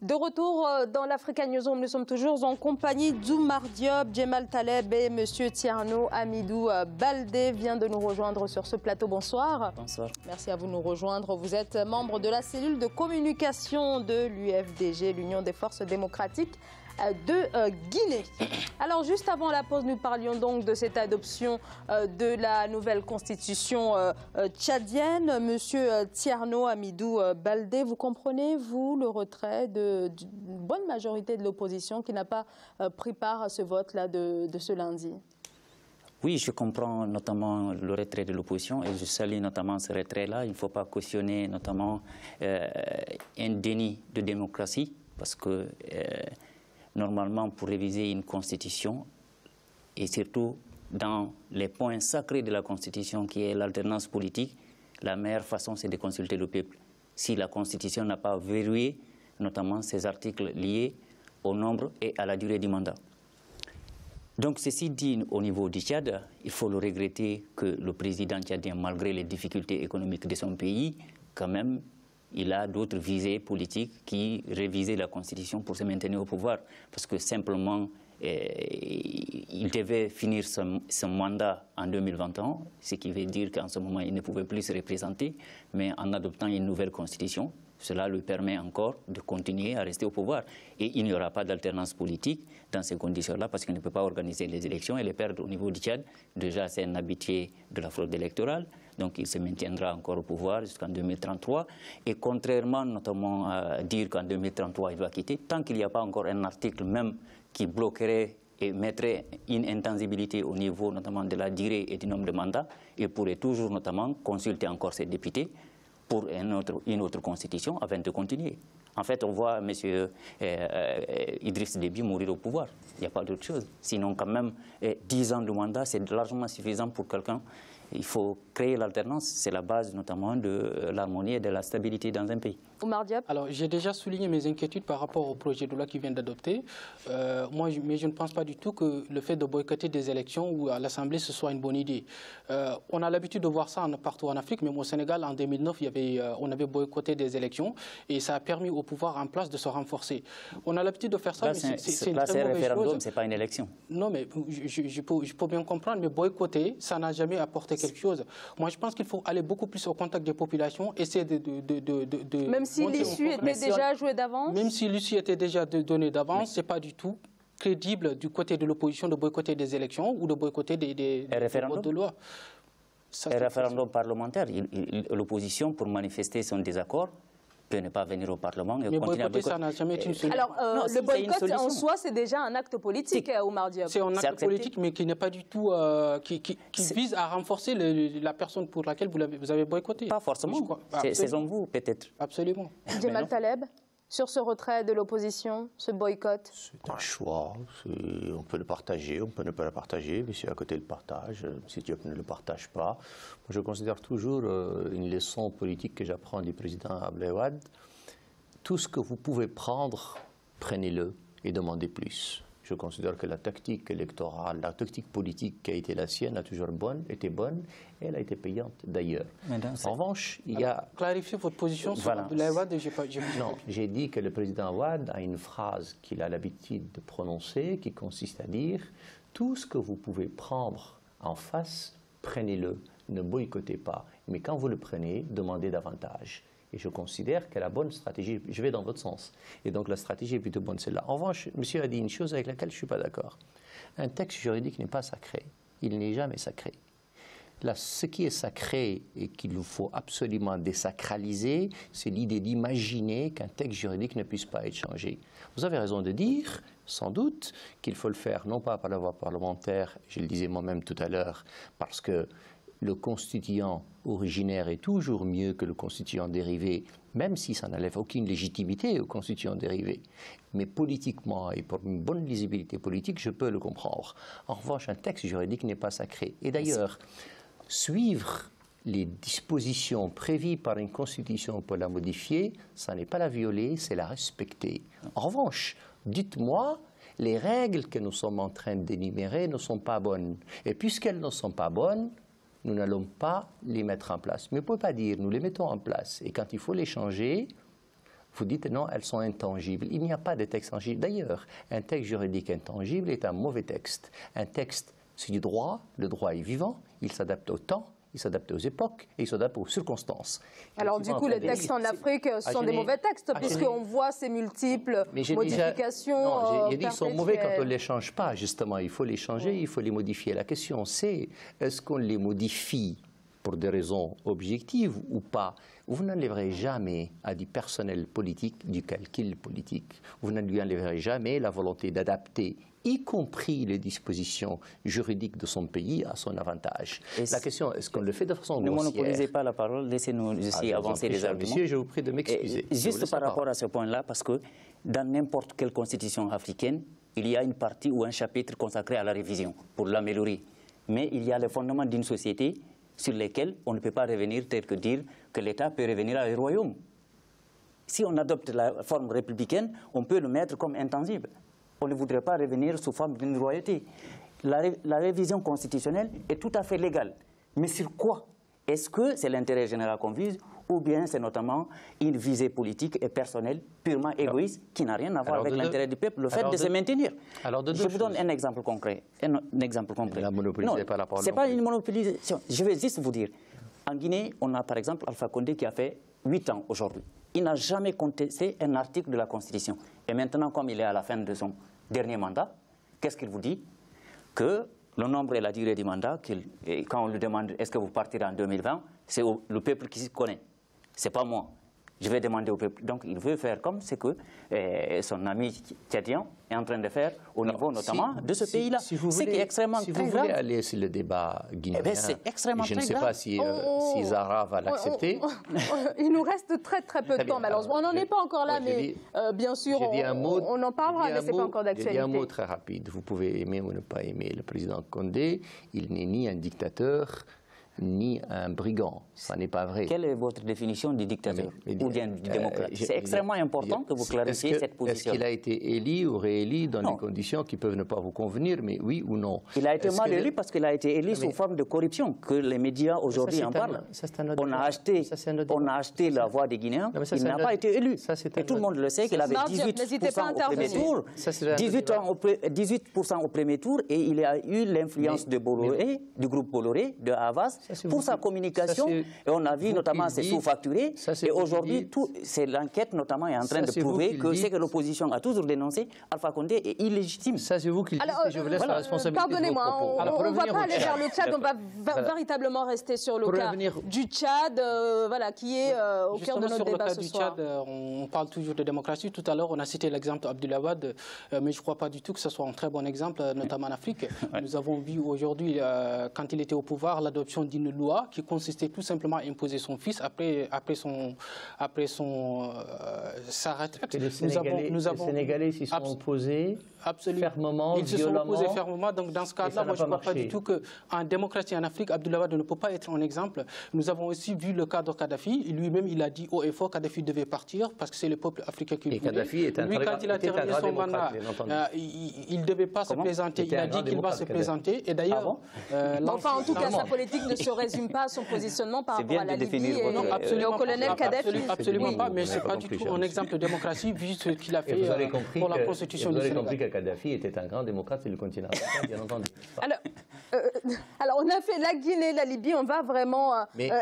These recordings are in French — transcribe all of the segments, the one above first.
De retour dans l'Africa Newsroom, nous sommes toujours en compagnie d'Oumar Diop, Djemal Taleb et M. Thierno Hamidou Baldé vient de nous rejoindre sur ce plateau. Bonsoir. Bonsoir. Merci à vous de nous rejoindre. Vous êtes membre de la cellule de communication de l'UFDG, l'Union des forces démocratiques de Guinée. Alors juste avant la pause, nous parlions donc de cette adoption de la nouvelle constitution tchadienne. Monsieur Thierno Hamidou Baldé, vous comprenez, vous, le retrait d'une bonne majorité de l'opposition qui n'a pas pris part à ce vote-là de ce lundi? Oui, je comprends notamment le retrait de l'opposition et je salue notamment ce retrait-là. Il ne faut pas cautionner notamment un déni de démocratie parce que normalement, pour réviser une constitution, et surtout dans les points sacrés de la constitution, qui est l'alternance politique, la meilleure façon, c'est de consulter le peuple. Si la constitution n'a pas verrouillé, notamment ces articles liés au nombre et à la durée du mandat. Donc, ceci dit, au niveau du Tchad, il faut le regretter que le président tchadien, malgré les difficultés économiques de son pays, quand même, il a d'autres visées politiques qui révisaient la Constitution pour se maintenir au pouvoir. Parce que simplement, il devait finir son mandat en 2021, ce qui veut dire qu'en ce moment, il ne pouvait plus se représenter. Mais en adoptant une nouvelle Constitution, cela lui permet encore de continuer à rester au pouvoir. Et il n'y aura pas d'alternance politique dans ces conditions-là parce qu'il ne peut pas organiser les élections et les perdre au niveau du Tchad. Déjà, c'est un habitué de la fraude électorale. Donc, il se maintiendra encore au pouvoir jusqu'en 2033. Et contrairement notamment à dire qu'en 2033, il va quitter, tant qu'il n'y a pas encore un article même qui bloquerait et mettrait une intangibilité au niveau notamment de la durée et du nombre de mandats, il pourrait toujours notamment consulter encore ses députés pour une autre constitution afin de continuer. En fait, on voit M. Idriss Déby mourir au pouvoir. Il n'y a pas d'autre chose. Sinon, quand même, 10 ans de mandat, c'est largement suffisant pour quelqu'un. Il faut créer l'alternance. C'est la base notamment de l'harmonie et de la stabilité dans un pays. Oumar Diop. Alors, j'ai déjà souligné mes inquiétudes par rapport au projet de loi qui vient d'adopter. Mais je ne pense pas du tout que le fait de boycotter des élections ou à l'Assemblée, ce soit une bonne idée. On a l'habitude de voir ça partout en Afrique, même au Sénégal, en 2009, on avait boycotté des élections et ça a permis au pouvoir en place de se renforcer. On a l'habitude de faire ça, là, mais c'est une là, très un mauvaise référendum, chose. ce n'est pas une élection. Non, mais je peux bien comprendre, mais boycotter, ça n'a jamais apporté quelque chose. Moi, je pense qu'il faut aller beaucoup plus au contact des populations, essayer de même si l'issue était déjà jouée d'avance. Même si l'issue était déjà donnée d'avance, ce n'est pas du tout crédible du côté de l'opposition de boycotter des élections ou de boycotter des votes de loi. Un référendum parlementaire, l'opposition, pour manifester son désaccord, peut ne pas venir au Parlement. Et mais boycotter, ça n'a jamais été une solution. Alors, le boycott en soi, c'est déjà un acte politique, Oumar Diop. C'est un acte politique, mais qui n'est pas du tout... qui vise à renforcer la personne pour laquelle vous avez boycotté. Pas forcément. C'est en vous, peut-être. Absolument. Djemal Taleb, sur ce retrait de l'opposition, ce boycott? C'est un choix. On peut le partager, on peut ne pas le partager. Monsieur à côté le partage, M. Diop ne le partage pas. Je considère toujours une leçon politique que j'apprends du président Abdoulaye Wade. Tout ce que vous pouvez prendre, prenez-le et demandez plus. Je considère que la tactique électorale, la tactique politique qui a été la sienne a toujours été bonne et elle a été payante d'ailleurs. En revanche, il y a... Clarifiez votre position sur Abdoulaye Wade. Non, j'ai dit que le président Wade a une phrase qu'il a l'habitude de prononcer qui consiste à dire « Tout ce que vous pouvez prendre en face, prenez-le, ne boycottez pas. Mais quand vous le prenez, demandez davantage. » Et je considère que la bonne stratégie, je vais dans votre sens, et donc la stratégie est plutôt bonne celle-là. En revanche, monsieur a dit une chose avec laquelle je ne suis pas d'accord. Un texte juridique n'est pas sacré. Il n'est jamais sacré. Là, ce qui est sacré et qu'il nous faut absolument désacraliser, c'est l'idée d'imaginer qu'un texte juridique ne puisse pas être changé. Vous avez raison de dire, sans doute, qu'il faut le faire non pas par la voie parlementaire, je le disais moi-même tout à l'heure, parce que le constituant originaire est toujours mieux que le constituant dérivé, même si ça n'enlève aucune légitimité au constituant dérivé. Mais politiquement et pour une bonne lisibilité politique, je peux le comprendre. En revanche, un texte juridique n'est pas sacré. Et d'ailleurs, suivre les dispositions prévues par une constitution pour la modifier, ça n'est pas la violer, c'est la respecter. En revanche, dites-moi, les règles que nous sommes en train d'énumérer ne sont pas bonnes. Et puisqu'elles ne sont pas bonnes, nous n'allons pas les mettre en place. Mais on ne peut pas dire, nous les mettons en place. Et quand il faut les changer, Vous dites non, elles sont intangibles. Il n'y a pas de texte tangible. D'ailleurs, un texte juridique intangible est un mauvais texte. Un texte, c'est du droit, le droit est vivant, il s'adapte au temps, il s'adapte aux époques et il s'adapte aux circonstances. Alors du coup, les textes en Afrique sont des mauvais textes, puisqu'on voit ces multiples modifications. Non, j'ai dit qu'ils sont mauvais quand on ne les change pas, justement. Il faut les changer, il faut les modifier. La question, c'est est-ce qu'on les modifie pour des raisons objectives ou pas? Vous n'enlèverez jamais à du personnel politique du calcul politique. Vous ne lui enlèverez jamais la volonté d'adapter, y compris les dispositions juridiques de son pays, à son avantage. La question, est-ce qu'on le fait de façon grossière? Ne monopolisez pas la parole, laissez-nous aussi avancer les arguments. Monsieur, je vous prie de m'excuser. Juste par rapport à ce point-là, parce que dans n'importe quelle constitution africaine, il y a une partie ou un chapitre consacré à la révision, pour l'améliorer. Mais il y a les fondements d'une société sur lesquels on ne peut pas revenir, tel que dire que l'État peut revenir à un royaume. Si on adopte la forme républicaine, on peut le mettre comme intangible. On ne voudrait pas revenir sous forme d'une royauté. La révision constitutionnelle est tout à fait légale. Mais sur quoi? Est-ce que c'est l'intérêt général qu'on vise ou bien c'est notamment une visée politique et personnelle purement égoïste qui n'a rien à voir avec l'intérêt du peuple, le fait de se maintenir? Je vous donne un exemple concret. La monopolisez pas la parole. Ce n'est pas une monopolisation. Je vais juste vous dire. En Guinée, on a par exemple Alpha Condé qui a fait 8 ans aujourd'hui. Il n'a jamais contesté un article de la Constitution. Et maintenant, comme il est à la fin de son dernier mandat, qu'est-ce qu'il vous dit? Que le nombre et la durée du mandat, quand on lui demande est-ce que vous partirez en 2020, c'est le peuple qui s'y connaît. Ce n'est pas moi. Je vais demander au peuple. Donc il veut faire comme ce que son ami tchadien est en train de faire au niveau notamment de ce pays-là. C'est qui est extrêmement très grave. Si vous voulez aller sur le débat guinéen, je ne sais pas si Zahra va l'accepter. Il nous reste très peu de temps malheureusement. On n'en est pas encore là, mais bien sûr on en parlera, mais ce n'est pas encore d'actualité. J'ai dit un mot très rapide. Vous pouvez aimer ou ne pas aimer le président Condé. Il n'est ni un dictateur, ni un brigand. Ça n'est pas vrai. Quelle est votre définition du dictateur ou bien du démocrate? C'est extrêmement important que vous clarifiez cette position. Est-ce qu'il a été élu ou réélu dans des conditions qui peuvent ne pas vous convenir, mais oui ou non? Il a été mal élu parce qu'il a été élu sous forme de corruption, que les médias aujourd'hui en parlent. On a acheté la voix des Guinéens, il n'a pas été élu. Et tout le monde le sait qu'il avait 18% au premier tour, 18% au premier tour, et il a eu l'influence de Bolloré, du groupe Bolloré, de Havas, pour sa communication, et on a vu notamment c'est sous-facturé, et aujourd'hui, l'enquête notamment est en train de prouver que ce que l'opposition a toujours dénoncé, Alpha Condé est illégitime. Ça c'est vous qui le dites, et je vous laisse la responsabilité. Pardonnez-moi, on ne va pas aller vers le Tchad, on va véritablement rester sur le cas du Tchad, qui est au cœur de notre débat ce soir. Sur le cas du Tchad, on parle toujours de démocratie. Tout à l'heure, on a cité l'exemple d'Abdoulaye Wade, mais je ne crois pas du tout que ce soit un très bon exemple, notamment en Afrique. Nous avons vu aujourd'hui, quand il était au pouvoir, l'adoption d'une loi qui consistait tout simplement à imposer son fils après sa retraite. Les Sénégalais s'y sont opposés fermement, ils se sont opposés fermement. Donc dans ce cas-là, moi je ne crois pas du tout qu'en démocratie en Afrique, Abdoulaye Wade ne peut pas être un exemple. Nous avons aussi vu le cas de Kadhafi. Lui-même, il a dit haut et fort que Kadhafi devait partir parce que c'est le peuple africain qui le voulait. Kadhafi est un Lui, quand il a terminé son mandat, il ne devait pas se présenter. Il a dit qu'il va se présenter. Et d'ailleurs, enfin, en tout cas, sa politique ne se résume pas à son positionnement par rapport à la Libye et au colonel Kadhafi. Absolument pas, mais ce n'est pas du tout un exemple de démocratie vu ce qu'il a fait pour la constitution du Sénégal. Vous avez compris que Kadhafi était un grand démocrate sur le continent africain, bien entendu. Alors, on a fait la Guinée, la Libye, on va vraiment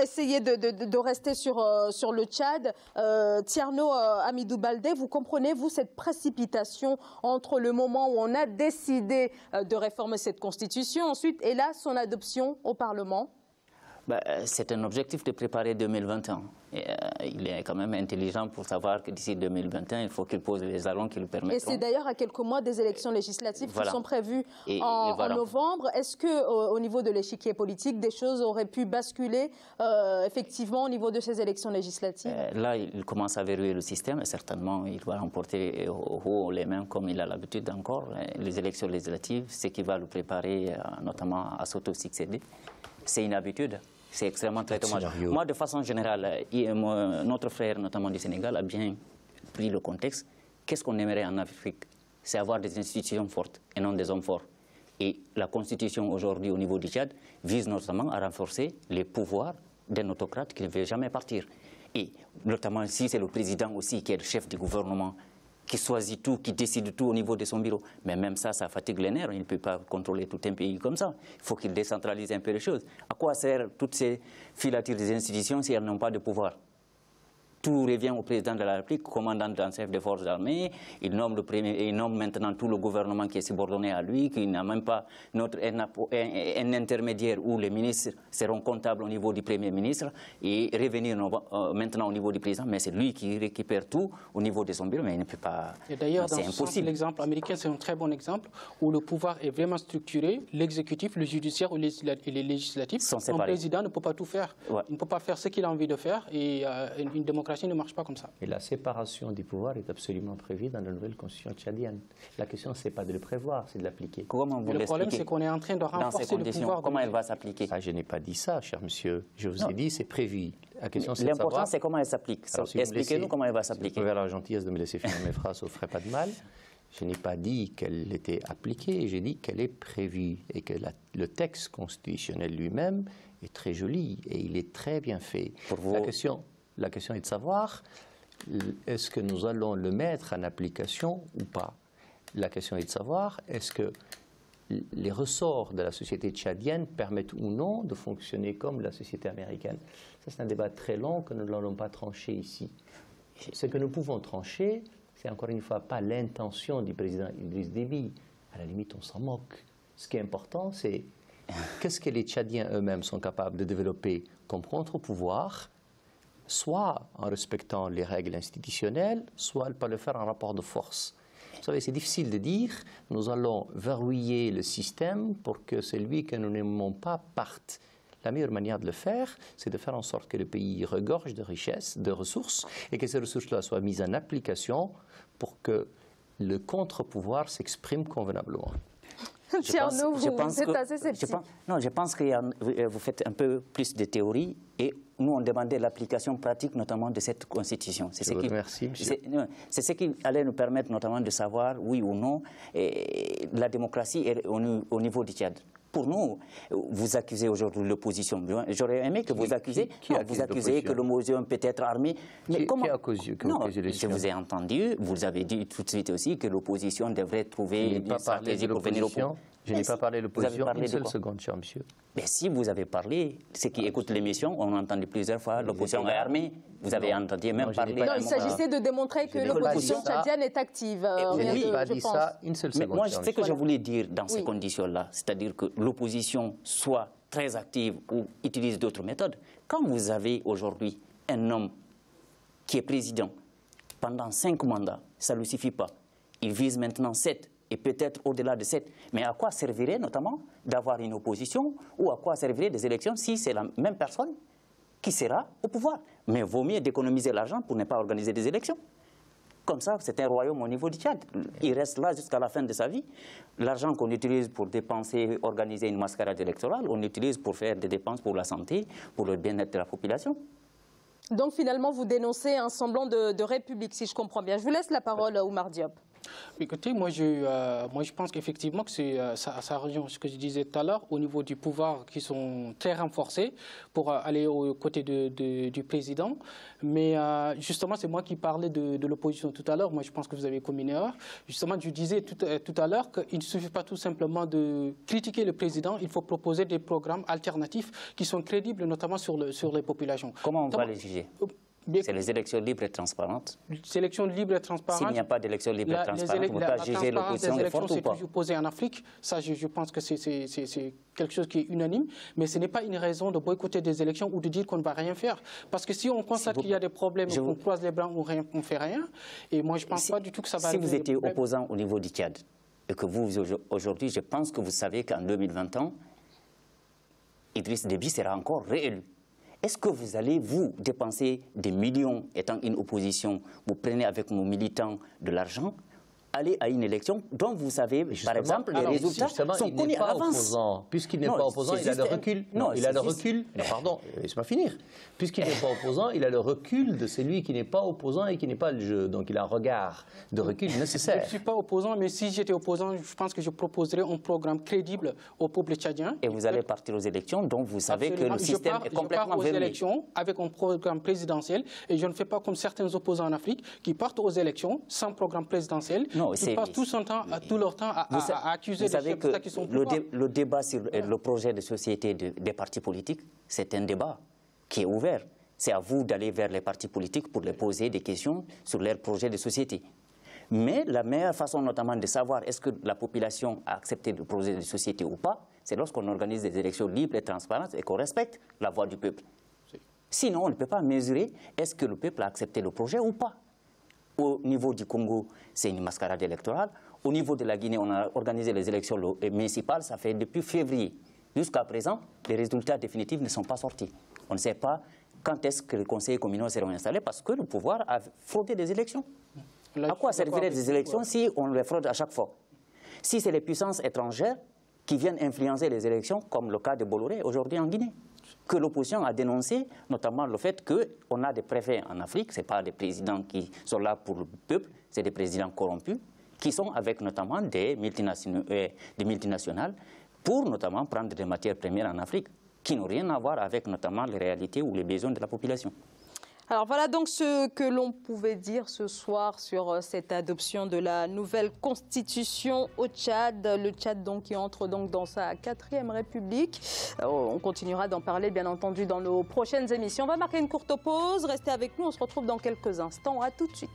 essayer de rester sur le Tchad. Thierno Hamidou Baldé, vous comprenez, vous, cette précipitation entre le moment où on a décidé de réformer cette constitution, ensuite, et là, son adoption au Parlement? C'est un objectif de préparer 2021. Et, il est quand même intelligent pour savoir que d'ici 2021, il faut qu'il pose les jalons qui lui permettront. Et c'est d'ailleurs à quelques mois des élections législatives qui sont prévues en novembre. Est-ce qu'au niveau de l'échiquier politique, des choses auraient pu basculer effectivement au niveau de ces élections législatives? Là, il commence à verrouiller le système et certainement il va remporter haut les mains comme il a l'habitude encore. Les élections législatives, ce qui va le préparer notamment à s'auto-succéder. C'est une habitude, c'est extrêmement très dommage. Moi, de façon générale, notre frère, notamment du Sénégal, a bien pris le contexte. Qu'est-ce qu'on aimerait en Afrique? C'est avoir des institutions fortes et non des hommes forts. Et la Constitution aujourd'hui au niveau du Tchad vise notamment à renforcer les pouvoirs d'un autocrate qui ne veut jamais partir. Et notamment si c'est le président aussi qui est le chef du gouvernement, qui choisit tout, qui décide tout au niveau de son bureau. Mais même ça fatigue les nerfs. Il ne peut pas contrôler tout un pays comme ça. Il faut qu'il décentralise un peu les choses. À quoi servent toutes ces filatures des institutions si elles n'ont pas de pouvoir? Tout revient au président de la République, commandant en chef des forces armées. Il nomme maintenant tout le gouvernement qui est subordonné à lui, qui n'a même pas un intermédiaire où les ministres seront comptables au niveau du Premier ministre et revenir maintenant au niveau du président. Mais c'est lui qui récupère tout au niveau de son bureau, mais il ne peut pas. Et d'ailleurs, dans ce sens, l'exemple américain, c'est un très bon exemple où le pouvoir est vraiment structuré, l'exécutif, le judiciaire et les législatifs. Un président ne peut pas tout faire. Ouais. Il ne peut pas faire ce qu'il a envie de faire et une démocratie ne marche pas comme ça. Et la séparation du pouvoir est absolument prévue dans la nouvelle constitution tchadienne. La question, ce n'est pas de le prévoir, c'est de l'appliquer. Comment vous le problème, c'est qu'on est en train de renforcer le pouvoir. Comment elle va s'appliquer? Je n'ai pas dit ça, cher monsieur. Je vous ai dit, c'est prévu. L'important, c'est comment elle s'applique. Expliquez-nous comment elle va s'appliquer. Si vous pouvez avoir la gentillesse de me laisser finir mes phrases, ça ne ferait pas de mal. Je n'ai pas dit qu'elle était appliquée, j'ai dit qu'elle est prévue et que le texte constitutionnel lui-même est très joli et il est très bien fait. La question est de savoir, est-ce que nous allons le mettre en application ou pas? La question est de savoir, est-ce que les ressorts de la société tchadienne permettent ou non de fonctionner comme la société américaine? Ça, c'est un débat très long que nous n'allons pas trancher ici. Ce que nous pouvons trancher, c'est encore une fois pas l'intention du président Idriss Déby. À la limite, on s'en moque. Ce qui est important, c'est qu'est-ce que les Tchadiens eux-mêmes sont capables de développer comme contre-pouvoir, soit en respectant les règles institutionnelles, soit pas le faire en rapport de force. Vous savez, c'est difficile de dire, nous allons verrouiller le système pour que celui que nous n'aimons pas parte. La meilleure manière de le faire, c'est de faire en sorte que le pays regorge de richesses, de ressources, et que ces ressources-là soient mises en application pour que le contre-pouvoir s'exprime convenablement. Tierno, vous êtes assez sceptique. Je pense que vous faites un peu plus de théorie et nous, on demandait l'application pratique notamment de cette Constitution. C'est ce qui allait nous permettre notamment de savoir, oui ou non, la démocratie au niveau du Tchad. Pour nous, vous accusez aujourd'hui l'opposition. J'aurais aimé que vous accusiez que l'opposition peut être armée. Mais comment je vous ai entendu, vous avez dit tout de suite aussi que l'opposition devrait trouver une stratégie pour venir au pouvoir. Je n'ai pas parlé de l'opposition une seule seconde, cher monsieur. Mais si vous avez parlé, ceux qui écoutent l'émission, on a entendu plusieurs fois l'opposition est armée. Vous avez entendu même parler. Non, il s'agissait de démontrer que l'opposition tchadienne est active. Je n'ai pas dit ça une seule seconde. Moi, ce que je voulais dire dans ces conditions-là, c'est-à-dire que l'opposition soit très active ou utilise d'autres méthodes. Quand vous avez aujourd'hui un homme qui est président pendant 5 mandats, ça ne lui suffit pas. Il vise maintenant 7. Et peut-être au-delà de 7. Mais à quoi servirait notamment d'avoir une opposition ou à quoi servirait des élections si c'est la même personne qui sera au pouvoir? Mais vaut mieux d'économiser l'argent pour ne pas organiser des élections. Comme ça, c'est un royaume au niveau du Tchad. Il reste là jusqu'à la fin de sa vie. L'argent qu'on utilise pour dépenser, organiser une mascarade électorale, on l'utilise pour faire des dépenses pour la santé, pour le bien-être de la population. Donc finalement, vous dénoncez un semblant de république, si je comprends bien. Je vous laisse la parole, Oumar Diop. Écoutez, moi je pense qu'effectivement que ça rejoint ce que je disais tout à l'heure au niveau du pouvoir qui sont très renforcés pour aller aux côtés du président. Mais justement, c'est moi qui parlais de l'opposition tout à l'heure. Moi, je pense que vous avez commis une erreur. Justement, je disais tout à l'heure qu'il ne suffit pas tout simplement de critiquer le président. Il faut proposer des programmes alternatifs qui sont crédibles, notamment sur les populations. Comment on va les juger ? C'est les élections libres et transparentes. Élections libres et transparentes. S'il n'y a pas d'élections libres et transparentes, on ne peut pas juger l'opposition de forte ou pas. C'est toujours posé en Afrique. Ça, je pense que c'est quelque chose qui est unanime. Mais ce n'est pas une raison de boycotter des élections ou de dire qu'on ne va rien faire. Parce que si on constate qu'il y a des problèmes et qu'on croise les bras, on ne fait rien. Et moi, je ne pense pas du tout que ça va arriver. Si vous étiez opposant au niveau du Tchad, et que vous, aujourd'hui, je pense que vous savez qu'en 2021, Idriss Déby sera encore réélu. Est-ce que vous allez, vous, dépenser des millions étant une opposition, vous prenez avec nos militants de l'argent aller à une élection dont vous savez, par exemple, les résultats sont connus à l'avance. Puisqu'il n'est pas opposant, il a le recul. Non, il a le recul. Pardon, laisse-moi finir. Puisqu'il n'est pas opposant, il a le recul de celui qui n'est pas opposant et qui n'est pas le jeu. Donc il a un regard de recul nécessaire. Je ne suis pas opposant, mais si j'étais opposant, je pense que je proposerais un programme crédible au peuple tchadien. Et vous allez partir aux élections, donc vous savez que le système est complètement verrouillé. Je pars aux élections avec un programme présidentiel et je ne fais pas comme certains opposants en Afrique qui partent aux élections sans programme présidentiel. Non, ils passent tout leur temps à accuser des chefs d'État qui sont le débat sur le projet de société des partis politiques, c'est un débat qui est ouvert. C'est à vous d'aller vers les partis politiques pour les poser des questions sur leur projet de société. Mais la meilleure façon notamment de savoir est-ce que la population a accepté le projet de société ou pas, c'est lorsqu'on organise des élections libres et transparentes et qu'on respecte la voix du peuple. Sinon, on ne peut pas mesurer est-ce que le peuple a accepté le projet ou pas. Au niveau du Congo, c'est une mascarade électorale. Au niveau de la Guinée, on a organisé les élections municipales, ça fait depuis février. Jusqu'à présent, les résultats définitifs ne sont pas sortis. On ne sait pas quand est-ce que les conseillers communaux seront installés parce que le pouvoir a fraudé des élections. À quoi serviraient des élections si on les fraude à chaque fois? Si c'est les puissances étrangères qui viennent influencer les élections, comme le cas de Bolloré aujourd'hui en Guinée, que l'opposition a dénoncé, notamment le fait qu'on a des préfets en Afrique, ce n'est pas des présidents qui sont là pour le peuple, c'est des présidents corrompus, qui sont avec notamment des multinationales pour notamment prendre des matières premières en Afrique, qui n'ont rien à voir avec notamment les réalités ou les besoins de la population. Alors voilà donc ce que l'on pouvait dire ce soir sur cette adoption de la nouvelle constitution au Tchad. Le Tchad donc qui entre donc dans sa 4e république. On continuera d'en parler bien entendu dans nos prochaines émissions. On va marquer une courte pause. Restez avec nous, on se retrouve dans quelques instants. À tout de suite.